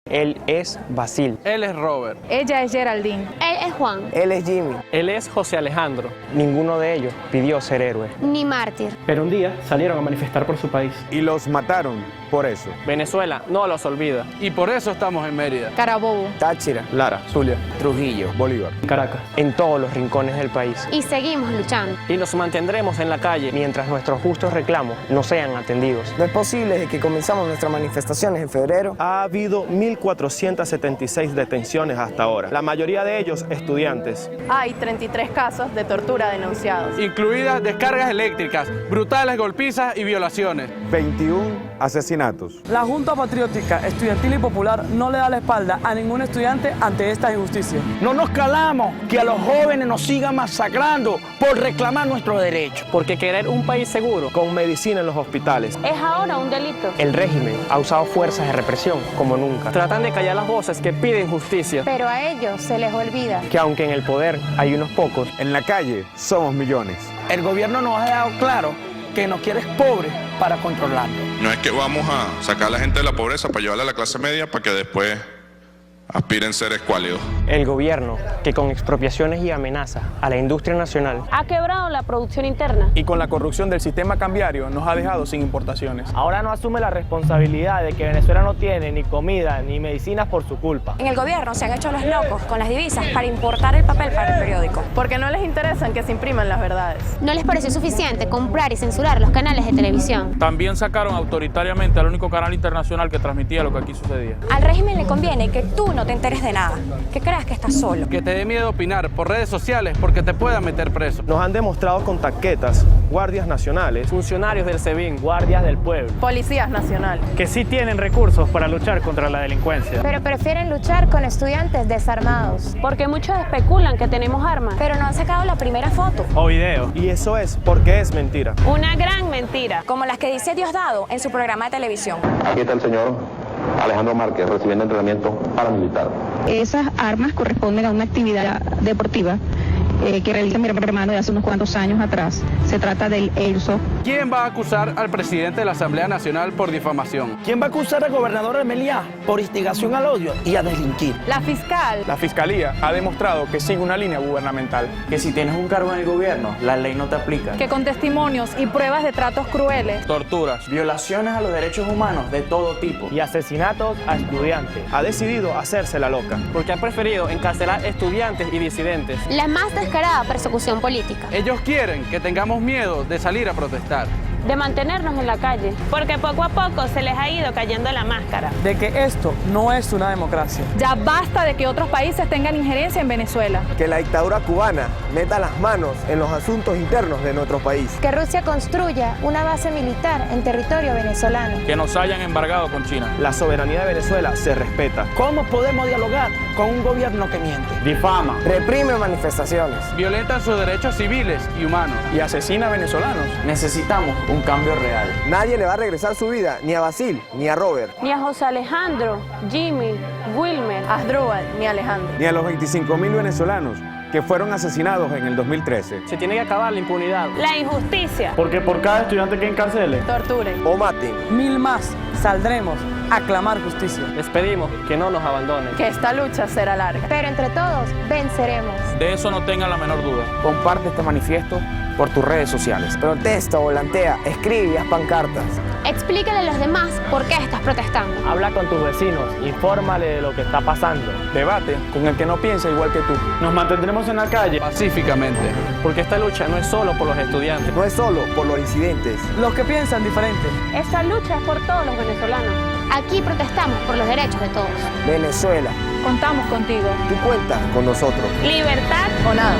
Él es Basil. Él es Robert. Ella es Geraldine. Él es Juan. Él es Jimmy. Él es José Alejandro. Ninguno de ellos pidió ser héroe. Ni mártir. Pero un día salieron a manifestar por su país. Y los mataron por eso. Venezuela no los olvida. Y por eso estamos en Mérida. Carabobo. Táchira. Lara, Zulia. Trujillo. Bolívar. Caracas. En todos los rincones del país. Y seguimos luchando. Y nos mantendremos en la calle mientras nuestros justos reclamos no sean atendidos. No es posible desde que comenzamos nuestras manifestaciones en febrero. Ha habido 1.476 detenciones hasta ahora, la mayoría de ellos estudiantes. Hay 33 casos de tortura denunciados. Incluidas descargas eléctricas, brutales golpizas y violaciones. 21 asesinatos. La Junta Patriótica, Estudiantil y Popular no le da la espalda a ningún estudiante ante esta injusticia. No nos calamos que a los jóvenes nos sigan masacrando por reclamar nuestros derechos. Porque querer un país seguro. Con medicina en los hospitales. Es ahora un delito. El régimen ha usado fuerzas de represión como nunca. Tratan de callar las voces que piden justicia. Pero a ellos se les olvida Que aunque en el poder hay unos pocos, En la calle somos millones. El gobierno nos ha dejado claro que nos quiere pobres para controlarnos. No es que vamos a sacar a la gente de la pobreza para llevarla a la clase media para que después aspiren ser escuálidos. el gobierno, que con expropiaciones y amenazas a la industria nacional, ha quebrado la producción interna. Y con la corrupción del sistema cambiario nos ha dejado sin importaciones. Ahora no asume la responsabilidad de que Venezuela no tiene ni comida ni medicinas por su culpa. En el gobierno se han hecho los locos con las divisas para importar el papel para el periódico. Porque no les interesan que se impriman las verdades. No les pareció suficiente comprar y censurar los canales de televisión. También sacaron autoritariamente al único canal internacional que transmitía lo que aquí sucedía. Al régimen le conviene que tú no te enteres de nada, que creas que estás solo. Que te dé miedo opinar por redes sociales porque te puedan meter preso. Nos han demostrado con taquetas, guardias nacionales, funcionarios del SEBIN, Guardias del pueblo. Policías nacionales. Que sí tienen recursos para luchar contra la delincuencia. Pero prefieren luchar con estudiantes desarmados. Porque muchos especulan que tenemos armas. Pero no han sacado la primera foto, O video. y eso es porque es mentira. Una gran mentira. como las que dice Diosdado en su programa de televisión. Aquí está el señor Alejandro Márquez recibiendo entrenamiento paramilitar. Esas armas corresponden a una actividad deportiva que realiza mi hermano de hace unos cuantos años atrás. Se trata del Airsoft. ¿Quién va a acusar al presidente de la Asamblea Nacional por difamación? ¿Quién va a acusar al gobernador de Meliá por instigación al odio y a delinquir? La fiscal. La Fiscalía ha demostrado que sigue una línea gubernamental. Que si tienes un cargo en el gobierno, la ley no te aplica. Que con testimonios y pruebas de tratos crueles. Torturas. Violaciones a los derechos humanos de todo tipo. Y asesinatos a estudiantes. Ha decidido hacerse la loca. porque han preferido encarcelar estudiantes y disidentes. La más descarada persecución política. Ellos quieren que tengamos miedo de salir a protestar. De mantenernos en la calle. Porque poco a poco se les ha ido cayendo la máscara. De que esto no es una democracia. Ya basta de que otros países tengan injerencia en Venezuela. Que la dictadura cubana meta las manos en los asuntos internos de nuestro país. Que Rusia construya una base militar en territorio venezolano. Que nos hayan embargado con China. La soberanía de Venezuela se respeta. ¿Cómo podemos dialogar con un gobierno que miente? Difama. Reprime manifestaciones. Violentan sus derechos civiles y humanos. Y asesina a venezolanos. Necesitamos un cambio real. Nadie le va a regresar su vida, ni a Basil, ni a Robert. Ni a José Alejandro, Jimmy, Wilmer. Asdrúbal ni Alejandro. Ni a los 25.000 venezolanos que fueron asesinados en el 2013. Se tiene que acabar la impunidad. La injusticia. Porque por cada estudiante que encarcele, Torturen. O maten. 1000 más saldremos a clamar justicia. Les pedimos que no nos abandonen. Que esta lucha será larga. Pero entre todos venceremos. De eso no tengan la menor duda. Comparte este manifiesto por tus redes sociales. Protesta, volantea, escribe y haz pancartas. Explícale a los demás por qué estás protestando. habla con tus vecinos, infórmale de lo que está pasando. Debate con el que no piensa igual que tú. Nos mantendremos en la calle. Pacíficamente. Porque esta lucha no es solo por los estudiantes. No es solo por los incidentes. Los que piensan diferente. Esta lucha es por todos los venezolanos. Aquí protestamos por los derechos de todos. Venezuela, Contamos contigo. tú cuentas con nosotros. Libertad O nada.